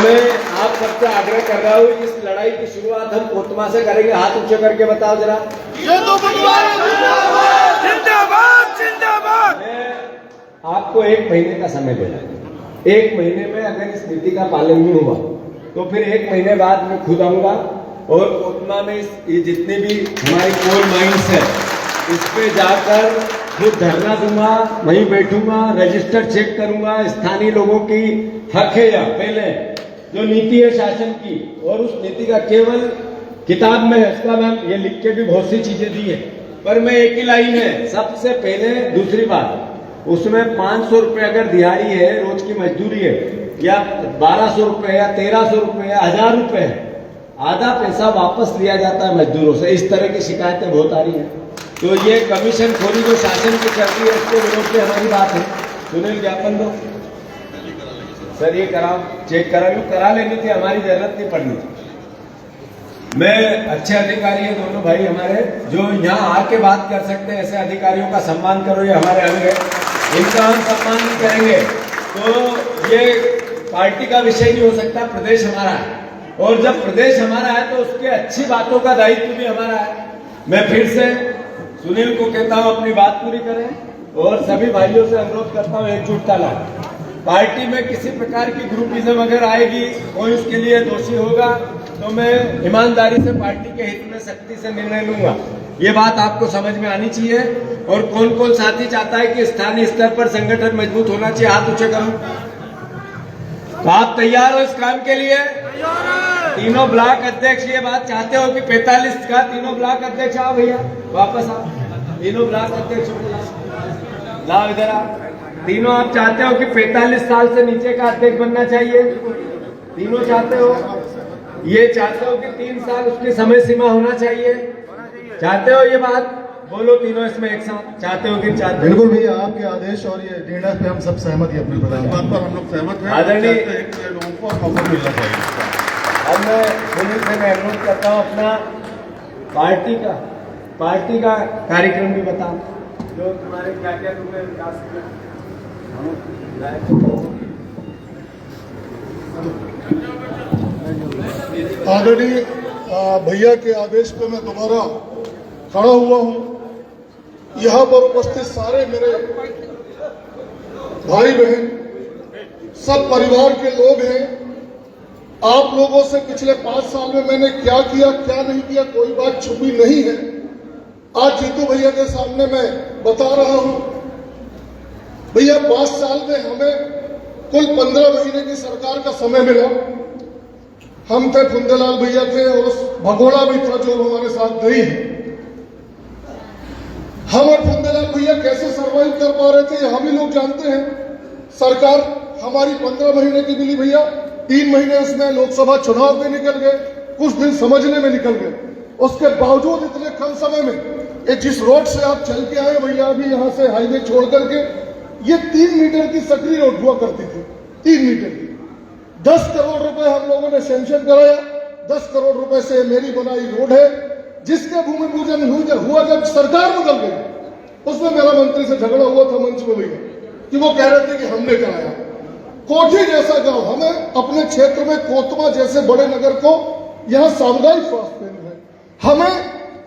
मैं आप सबसे आग्रह कर रहा हूँ, इस लड़ाई की शुरुआत हम कोतमा से करेंगे। हाथ ऊंचे करके बताओ जरा। जिंदाबाद जिंदाबाद। मैं आपको 1 महीने का समय दे रहा हूं। 1 महीने में अगर इस नीति का पालन नहीं हुआ तो फिर 1 महीने बाद मैं खुद आऊंगा और कोतमा में ये जितनी भी हमारी कोल माइंस है इस पे जाकर खुद धरना दूंगा, वहीं बैठूंगा, रजिस्टर चेक करूंगा, स्थानीय लोगों की हक है या पहले जो नीति है शासन की, और उस नीति का केवल किताब में है, इसका मैम ये लिख के भी बहुत सी चीजें दी है, पर मैं एक ही लाइन है सबसे पहले। दूसरी बात, उसमें 500 रुपए अगर दिहाड़ी है, रोज की मजदूरी है, या 1200 रुपए या 1300 रुपए या 1000 रुपए है, आधा पैसा वापस लिया जाता है मजदूरों से। इस तरह की शिकायतें बहुत आ रही हैं। तो ये कमीशन खोरी जो शासन की चल रही है उसके विरोध में हमारी बात है। सुनील ज्ञापन दो सर, ये कराओ, चेक करा लेनी थी, हमारी जरूरत नहीं पड़नी थी। मैं अच्छे अधिकारी हैं दोनों भाई हमारे, जो यहाँ आके बात कर सकते हैं। ऐसे अधिकारियों का सम्मान करो, ये हमारे अंग है, इनका हम सम्मान नहीं करेंगे तो ये पार्टी का विषय नहीं हो सकता। प्रदेश हमारा है, और जब प्रदेश हमारा है तो उसके अच्छी बातों का दायित्व भी हमारा है। मैं फिर से सुनील को कहता हूं अपनी बात पूरी करें, और सभी भाइयों से अनुरोध करता हूं एकजुटता लाएं। पार्टी में किसी प्रकार की ग्रुपिज्म अगर आएगी, कोई उसके लिए दोषी होगा, तो मैं ईमानदारी से पार्टी के हित में सख्ती से निर्णय लूंगा। ये बात आपको समझ में आनी चाहिए। और कौन कौन साथी चाहता है कि स्थानीय स्तर पर संगठन मजबूत होना चाहिए, हाथ ऊंचे करो। तो आप तैयार हो इस काम के लिए? तीनों ब्लॉक अध्यक्ष ये बात चाहते हो कि 45 का तीनों ब्लॉक अध्यक्ष आओ भैया, वापस आओ। तीनों ब्लॉक अध्यक्ष लाओ इधर आओ। तीनों आप चाहते हो कि 45 साल से नीचे का अध्यक्ष बनना चाहिए? तीनों चाहते हो? ये चाहते हो कि 3 साल उसकी समय सीमा होना चाहिए? चाहते हो ये बात? बोलो तीनों इसमें एक साथ। चाहते हो कि चाहते? बिल्कुल भैया, आपके आदेश और ये निर्णय पे हम सब सहमत हैं। अपने प्रधान बात पर हम लोग सहमत हैं। आदरणीय लोगों को मौका मिलना चाहिए। अब मैं सुनील से मैं अनुरोध करता हूँ अपना पार्टी का कार्यक्रम भी बताओ, जो तुम्हारे क्या क्या तुमने विकास किया। आदरणीय भैया के आदेश पे मैं दोबारा खड़ा हुआ हूँ। यहाँ पर उपस्थित सारे मेरे भाई बहन, सब परिवार के लोग हैं। आप लोगों से पिछले 5 साल में मैंने क्या किया क्या नहीं किया कोई बात छुपी नहीं है। आज जीतू भैया के सामने मैं बता रहा हूं। भैया 5 साल में हमें कुल 15 महीने की सरकार का समय मिला। हम थे, फुंदेलाल भैया थे, और भगोड़ा भी था जो हमारे साथ गई है। हम और फुंदेलाल भैया कैसे सरवाइव कर पा रहे थे हम ही लोग जानते हैं। सरकार हमारी 15 महीने की मिली भैया, 3 महीने उसमें लोकसभा चुनाव के निकल गए, कुछ दिन समझने में निकल गए। उसके बावजूद इतने कम समय में जिस रोड से आप चल के आए भैया, अभी यहाँ से हाईवे छोड़ करके, ये 3 मीटर की सकरी रोड हुआ करती थी, 3 मीटर की। 10 करोड़ रुपए हम लोगों ने सैंक्शन कराया। 10 करोड़ रुपए से मेरी बनाई रोड है, जिसके भूमि पूजन हुआ जब सरकार बदल गई। उसमें मेरा मंत्री से झगड़ा हुआ था मंच में भैया, कि वो कह रहे थे कि हमने कराया। कोठी जैसा गांव, हमें अपने क्षेत्र में कोतमा जैसे बड़े नगर को यहाँ सामुदायिक स्वास्थ्य केंद्र है, हमें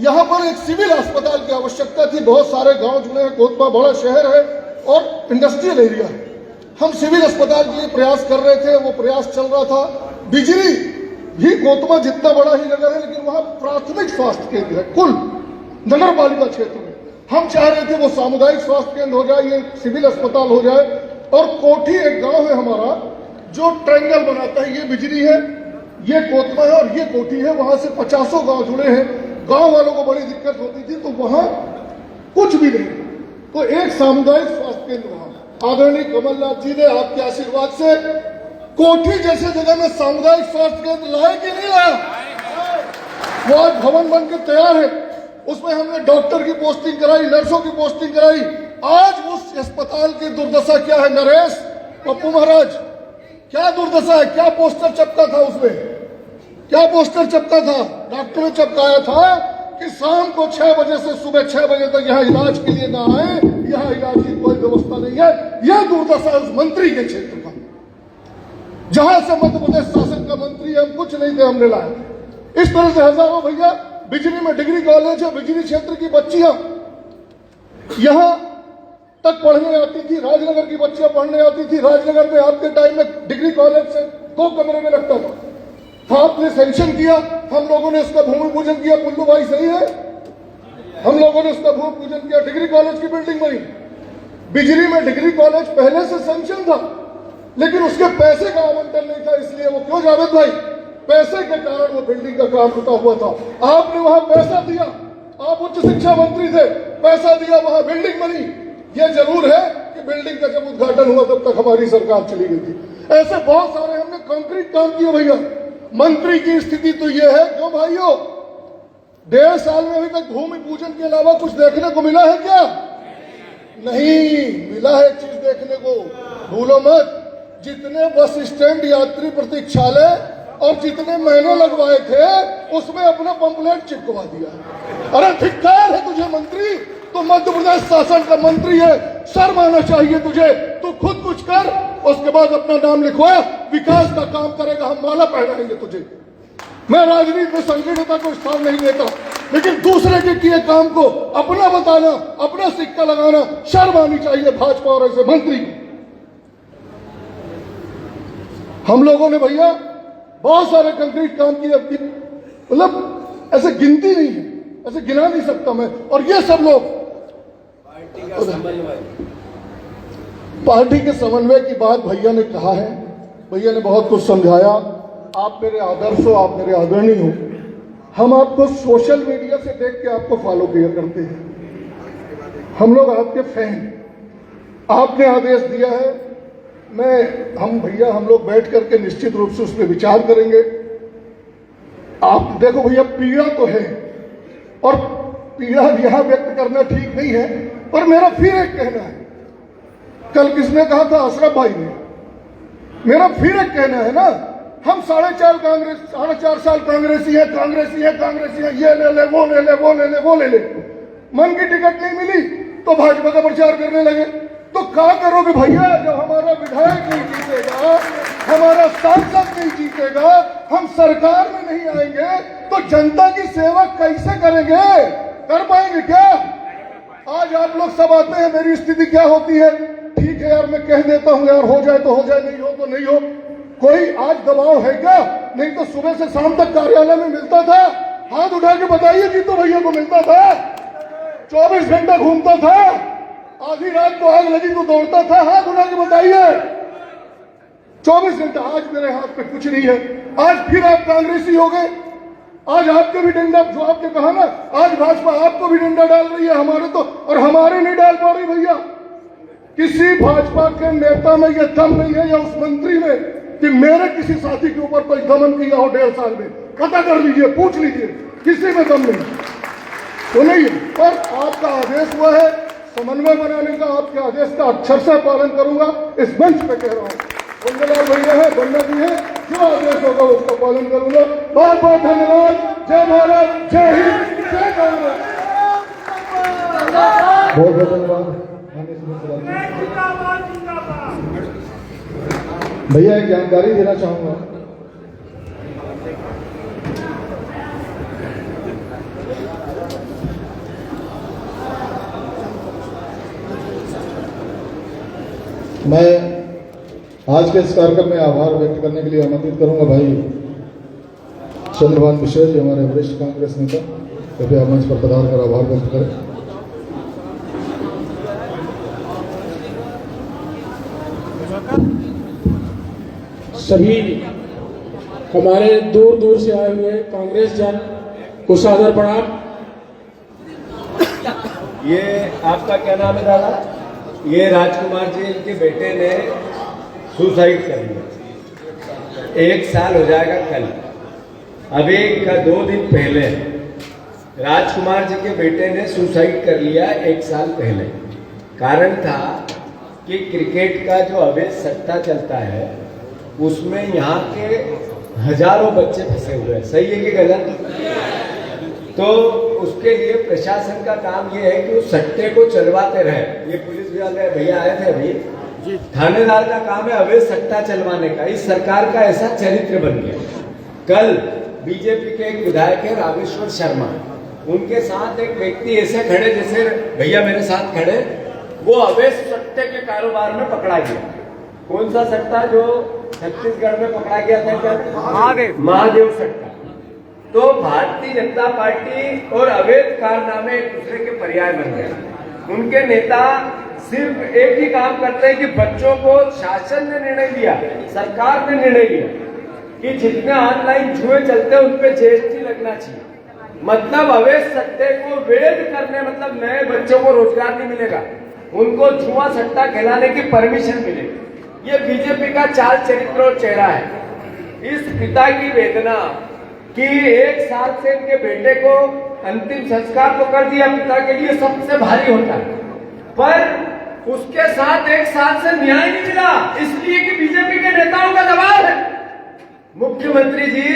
यहाँ पर एक सिविल अस्पताल की आवश्यकता थी। बहुत सारे गांव जुड़े हैं, कोतमा बड़ा शहर है और इंडस्ट्रियल एरिया है। हम सिविल अस्पताल के लिए प्रयास कर रहे थे, वो प्रयास चल रहा था। बिजली भी कोतमा जितना बड़ा ही नगर है, लेकिन वहां प्राथमिक स्वास्थ्य केंद्र है कुल नगर पालिका क्षेत्र में। हम चाह रहे थे वो सामुदायिक स्वास्थ्य केंद्र हो जाए, ये सिविल अस्पताल हो जाए। और कोठी एक गांव है हमारा जो ट्रायंगल बनाता है, ये बिजली है, ये कोतमा है और ये कोठी है। वहां से 50 गांव जुड़े हैं। गांव वालों को बड़ी दिक्कत होती थी, तो वहां कुछ भी नहीं, तो एक सामुदायिक स्वास्थ्य केंद्र वहां आदरणीय कमलनाथ जी ने आपके आशीर्वाद से कोठी जैसे जगह में सामुदायिक स्वास्थ्य केंद्र लाए कि नहीं लाया? वो आज भवन बन के तैयार है। उसमें हमने डॉक्टर की पोस्टिंग कराई, नर्सों की पोस्टिंग कराई। आज उस अस्पताल की दुर्दशा क्या है नरेश, पप्पू महाराज, क्या दुर्दशा है? क्या पोस्टर चिपका था उसमें? क्या पोस्टर चिपका था? डॉक्टर ने चिपकाया था कि शाम को 6 बजे से सुबह 6 बजे तक यहाँ इलाज के लिए ना आए, यहाँ इलाज की कोई व्यवस्था नहीं है। यह दुर्दशा उस मंत्री के क्षेत्र का। जहां से मध्य प्रदेश शासन का मंत्री है, हम कुछ नहीं थे, हमने लाया। इस तरह से हजारों भैया बिजली में डिग्री कॉलेज है, बिजली क्षेत्र की बच्चियां यहां तक पढ़ने आती थी, राजनगर की बच्चियां पढ़ने आती थी। राजनगर में आपके टाइम में डिग्री कॉलेज से 2 कमरे में लगता था। आपने सैंक्शन किया, हम लोगों ने उसका भूमि पूजन किया। कुल्लू भाई सही है, हम लोगों ने उसका भूमि पूजन किया, डिग्री कॉलेज की बिल्डिंग बनी। बिजली में डिग्री कॉलेज पहले से सैंक्शन था, लेकिन उसके पैसे का आवंटन नहीं था। इसलिए वो क्यों जावेद भाई, पैसे के कारण वो बिल्डिंग का काम रुका हुआ था। आपने वहां पैसा दिया, आप उच्च शिक्षा मंत्री थे, पैसा दिया, वहां बिल्डिंग बनी। ये जरूर है कि बिल्डिंग का जब उद्घाटन हुआ तब तक हमारी सरकार चली गई थी। ऐसे बहुत सारे हमने कंक्रीट काम किए भैया। मंत्री की स्थिति तो ये है, क्यों भाइयों, 1.5 साल में अभी तक भूमि पूजन के अलावा कुछ देखने को मिला है क्या? नहीं मिला है चीज देखने को। भूलो मत, जितने बस स्टैंड, यात्री प्रतीक्षालय और जितने महीने लगवाए थे, उसमें अपना पंपलेट चिपकवा दिया। अरे धिक्कार है तुझे मंत्री, तू मध्य प्रदेश शासन का मंत्री है, शर्म आना चाहिए तुझे। तू खुद कुछ कर, उसके बाद अपना नाम लिखवा, विकास का काम करेगा, हम माला पहनाएंगे तुझे। मैं राजनीति में संकीर्णता को स्थान नहीं देता, लेकिन दूसरे के किए काम को अपना बताना, अपना सिक्का लगाना, शर्म आनी चाहिए भाजपा और ऐसे मंत्री को। हम लोगों ने भैया बहुत सारे कंक्रीट काम किए, मतलब ऐसे गिनती नहीं है, ऐसे गिना नहीं सकता मैं। और ये सब लोग पार्टी के समन्वय की बात भैया ने कहा है, भैया ने बहुत कुछ समझाया। आप मेरे आदर्श हो, आप मेरे आदरणीय हो। हम आपको सोशल मीडिया से देख के आपको फॉलो किया करते हैं, हम लोग आपके फैन। आपने आदेश दिया है, हम भैया हम लोग बैठ करके निश्चित रूप से उस पर विचार करेंगे। आप देखो भैया, पीड़ा तो है और पीड़ा यहां व्यक्त करना ठीक नहीं है, पर मेरा फिर एक कहना है। कल किसने कहा था? अशरफ भाई ने। मेरा फिर एक कहना है ना, हम 4.5 साल कांग्रेसी है, ये ले ले, वो ले ले, वो ले ले, वो ले ले। मन की टिकट नहीं मिली तो भाजपा का प्रचार करने लगे। तो क्या करोगे भैया, जब हमारा विधायक नहीं जीतेगा, हमारा सांसद नहीं जीतेगा, हम सरकार में नहीं आएंगे, तो जनता की सेवा कैसे करेंगे? कर पाएंगे क्या? आज आप लोग सब आते हैं, मेरी स्थिति क्या होती है? ठीक है यार, मैं कह देता हूं यार, हो जाए तो हो जाए, नहीं हो तो नहीं हो। कोई आज दबाव है क्या? नहीं तो सुबह से शाम तक कार्यालय में मिलता था। हाथ उठा के बताइए, जीतो भैया को मिलता था, 24 घंटा घूमता था, आधी रात को आग लगी तो दौड़ता था। हाथ उठा के बताइए, 24 घंटा। आज मेरे हाथ पे कुछ नहीं है। आज फिर आप कांग्रेसी हो गए। आज आपके भी डंडा, जो आपने कहा ना, आज भाजपा आपको भी डंडा डाल रही है, हमारे तो, और हमारे नहीं डाल पा रही भैया। किसी भाजपा के नेता में यह दम नहीं है या उस मंत्री में कि मेरे किसी साथी के ऊपर कोई दमन किया हो 1.5 साल में। पता कर लीजिए, पूछ लीजिए, किसी में दम नहीं तो नहीं है। पर आपका आदेश हुआ है समन्वय बनाने का, आपके आदेश का अक्षर से पालन करूंगा, इस मंच पे कह रहा हूं। बंदलाल भैया है, बंदा जी है, जो आदेश होगा उसका पालन करूंगा। बहुत बहुत धन्यवाद। जय भारत, जय हिंद, जय कांग्रेस। बहुत बहुत धन्यवाद भैया। एक जानकारी देना चाहूंगा, मैं आज के इस कार्यक्रम में आभार व्यक्त करने के लिए आमंत्रित करूंगा भाई चंद्रभान मिश्रा जी, हमारे वरिष्ठ कांग्रेस नेता। कृपया मंच पर पधार कर आभार व्यक्त करें। सभी हमारे दूर दूर से आए हुए कांग्रेस जन को सादर प्रणाम। ये आपका क्या नाम है दादा? ये राजकुमार जी, इनके बेटे ने सुसाइड कर लिया। 1 साल हो जाएगा कल। अभी 2 दिन पहले राजकुमार जी के बेटे ने सुसाइड कर लिया 1 साल पहले। कारण था कि क्रिकेट का जो अवैध सट्टा चलता है उसमें यहाँ के हजारों बच्चे फंसे हुए हैं। सही है कि गलत? तो उसके लिए प्रशासन का काम ये है कि उस सट्टे को चलवाते रहे। ये पुलिस वाले भैया आए थे अभी, थानेदार का काम है अवैध सट्टा चलवाने का। इस सरकार का ऐसा चरित्र बन गया। कल बीजेपी के एक विधायक है रामेश्वर शर्मा, उनके साथ एक व्यक्ति ऐसे खड़े जैसे भैया मेरे साथ खड़े, वो अवैध सट्टे के कारोबार में पकड़ा गया। कौन सा सट्टा जो छत्तीसगढ़ में पकड़ा गया था? क्या? महादेव सट्टा। तो भारतीय जनता पार्टी और अवैध कारनामे एक दूसरे के पर्याय बन गए। उनके नेता सिर्फ एक ही काम करते हैं कि बच्चों को शासन ने निर्णय लिया, सरकार ने निर्णय लिया कि जितने ऑनलाइन जुए चलते हैं उन पे जीएसटी लगना चाहिए। मतलब अवैध सट्टे को वैध करने, मतलब नए बच्चों को रोजगार नहीं मिलेगा, उनको जुआ सट्टा खिलाने की परमिशन मिलेगी। ये बीजेपी का चाल चरित्र और चेहरा है। इस पिता की वेदना कि 1 साल से इनके बेटे को अंतिम संस्कार तो कर दिया, पिता के लिए सबसे भारी होता है, पर उसके साथ 1 साल से न्याय नहीं मिला, इसलिए कि बीजेपी के नेताओं का दबाव है। मुख्यमंत्री जी,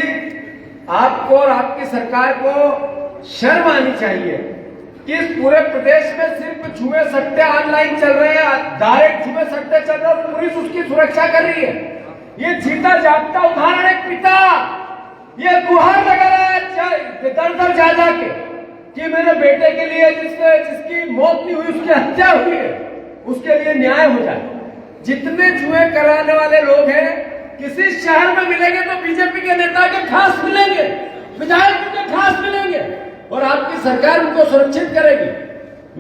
आपको और आपकी सरकार को शर्म आनी चाहिए कि इस पूरे प्रदेश में सिर्फ जुए सट्टे ऑनलाइन चल रहे हैं, डायरेक्ट जुए सट्टे चल रहे हैं, पुलिस उसकी सुरक्षा कर रही है। ये जीता जागता उदाहरण एक पिता ये गुहार लगा रहा है दर जा जाके कि मेरे बेटे के लिए जिसकी मौत नहीं हुई, उसकी हत्या हुई है, उसके लिए न्याय हो जाए। जितने जुए कराने वाले लोग हैं किसी शहर में मिलेंगे तो बीजेपी के नेता के खास मिलेंगे, विधायक के खास मिलेंगे, और आपकी सरकार उनको सुरक्षित करेगी।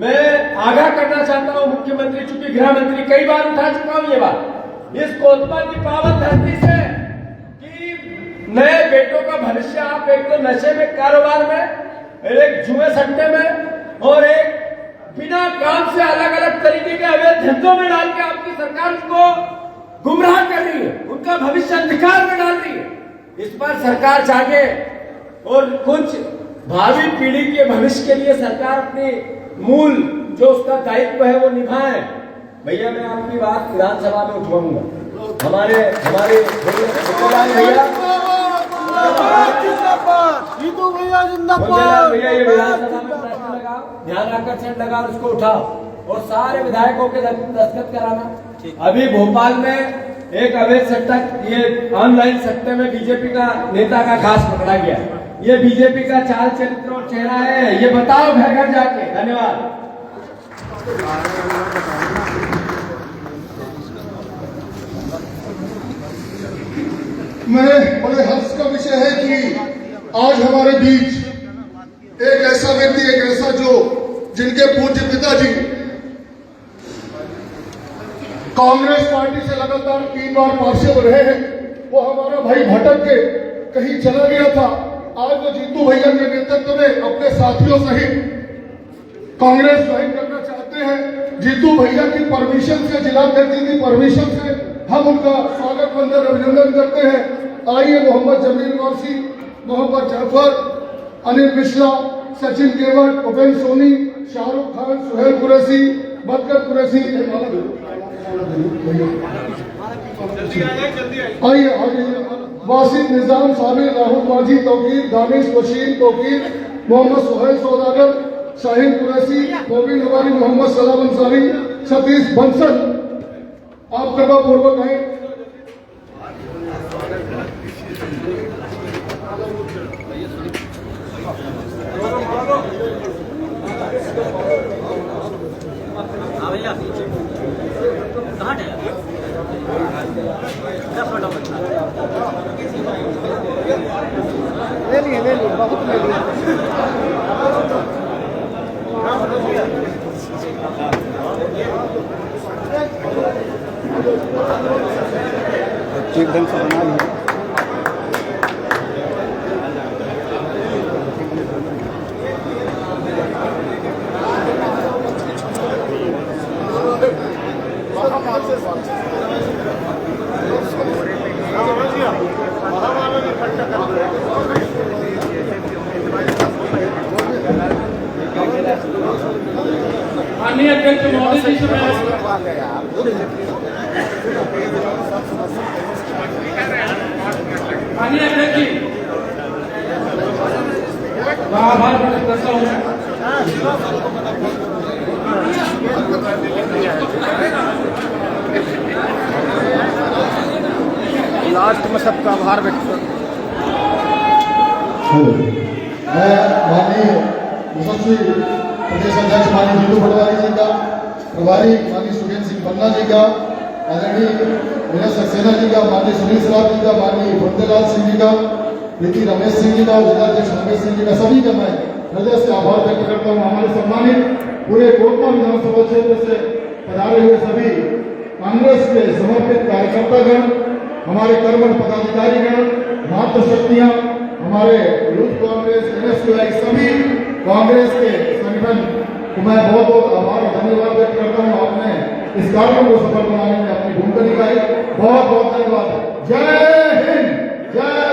मैं आगाह करना चाहता हूं मुख्यमंत्री, चूंकि गृह मंत्री कई बार उठा चुका हूं ये बात, इस कोतमा की पावन धरती से कि नए बेटों का भविष्य आप एक तो नशे में, कारोबार में, एक जुए सट्टे में, और एक बिना काम से अलग अलग तरीके के अवैध धंधों में डाल के आपकी सरकार को गुमराह कर रही है, उनका भविष्य अंधकार में डाल रही है। इस पर सरकार जागे और कुछ भावी पीढ़ी के भविष्य के लिए सरकार अपनी मूल जो उसका दायित्व है वो निभाए। भैया मैं आपकी बात विधानसभा में उठवाऊंगा। हमारे भैया भैया ये विधानसभा में प्रश्न लगाओ, ध्यान आकर्षण लगाओ, उसको उठाओ और सारे विधायकों के दस्तखत कराना। अभी भोपाल में एक अवैध सट्टा, ये ऑनलाइन सट्टे में बीजेपी का नेता का खास पकड़ा गया। ये बीजेपी का चाल चरित्र और चेहरा है, ये बताओ घर घर जाके। धन्यवाद। मैं बड़े हर्ष का विषय है कि आज हमारे बीच एक ऐसा व्यक्ति, एक ऐसा जो जिनके पूज्य पिताजी कांग्रेस पार्टी से लगातार 3 बार पार्षद रहे हैं, वो हमारा भाई भटक के कहीं चला गया था। आज वो जीतू भैया के नेतृत्व में अपने साथियों सहित कांग्रेस ज्वाइन करना चाहते हैं। जीतू भैया की परमिशन से, जिला अध्यक्ष की परमिशन से हम उनका स्वागत वंदन अभिनंदन करते हैं। आइए मोहम्मद जमील वासी, मोहम्मद जाफर, अनिल मिश्रा, सचिन केवट, उपेंद्र सोनी, शाहरुख खान, सुहेल कुरैशी, बदकर कुरैशी, आइए वासिफ निजाम, साबिर, राहुल माजी, तौकीर, दानिश, वशीम, तौकीर, मोहम्मद सुहेल सौदागर, शाहिद कुरैशी, मोबिन हमारी, मोहम्मद सलाम अंसारी, सतीश बंसल, आप कृपा पूर्वक आए। कहाँ है? ले लिए बहुत ले लिए। एकदम से बना लिया। माननीय अध्यक्ष महोदय जी से माननीय अध्यक्ष जी आभार प्रकट करता हूँ। लास्ट में सबका आभार व्यक्त करता हूँ। मैं माननीय यशस्वी प्रदेश अध्यक्ष माननीय जीतू पटवारी जी का, प्रभारी माननीय सुरेंद्र सिंह पन्ना जी का, आदरणीय विनय सक्सेना जी का, माननीय सुनील सराफ जी का, माननीय बंदेलाल सिंह जी का, प्रीति रमेश सिंह जी का, जिलाध्यक्ष रमेश सिंह जी का, सभी का मैं हृदय से आभार व्यक्त करता हूँ। हमारे सम्मानित पूरे कोटमा विधानसभा क्षेत्र से पधारे हुए सभी कांग्रेस के समर्पित कार्यकर्तागण, हमारे कर्मठ पदाधिकारीगण, मातृशक्तियां, हमारे यूथ कांग्रेस एनएसयूआई सभी कांग्रेस के संगठन को मैं बहुत बहुत आभार और धन्यवाद व्यक्त करता हूँ। आपने इस कार्यक्रम को सफल बनाने में अपनी भूमिका निभाई। बहुत बहुत धन्यवाद। जय हिंद, जय